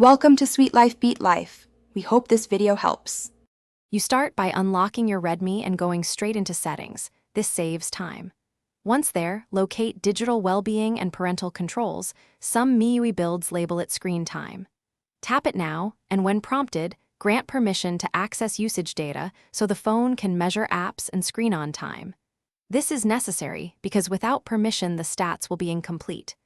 Welcome to Sweet Life Beat Life. We hope this video helps. You start by unlocking your Redmi and going straight into settings. This saves time. Once there, locate Digital Wellbeing and Parental Controls. Some MIUI builds label it Screen Time. Tap it now, and when prompted, grant permission to access usage data so the phone can measure apps and screen on time. This is necessary because without permission the stats will be incomplete.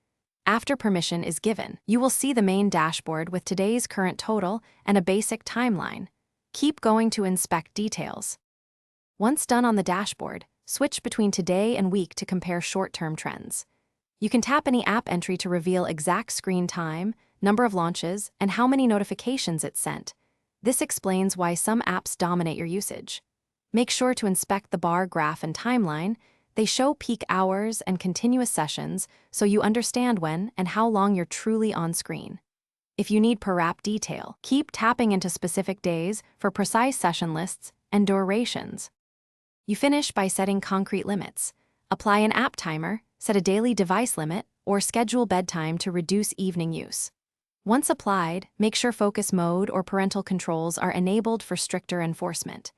After permission is given, you will see the main dashboard with today's current total and a basic timeline. Keep going to inspect details. Once done on the dashboard, switch between today and week to compare short-term trends. You can tap any app entry to reveal exact screen time, number of launches, and how many notifications it sent. This explains why some apps dominate your usage. Make sure to inspect the bar graph and timeline. They show peak hours and continuous sessions so you understand when and how long you're truly on screen. If you need per app detail, keep tapping into specific days for precise session lists and durations. You finish by setting concrete limits. Apply an app timer, set a daily device limit, or schedule bedtime to reduce evening use. Once applied, make sure focus mode or parental controls are enabled for stricter enforcement.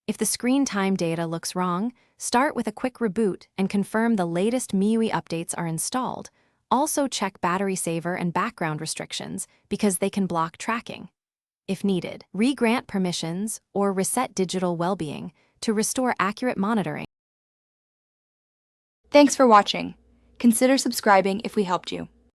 If the screen time data looks wrong, start with a quick reboot and confirm the latest MIUI updates are installed. Also check battery saver and background restrictions because they can block tracking. If needed, re-grant permissions or reset digital well-being to restore accurate monitoring. Thanks for watching. Consider subscribing if we helped you.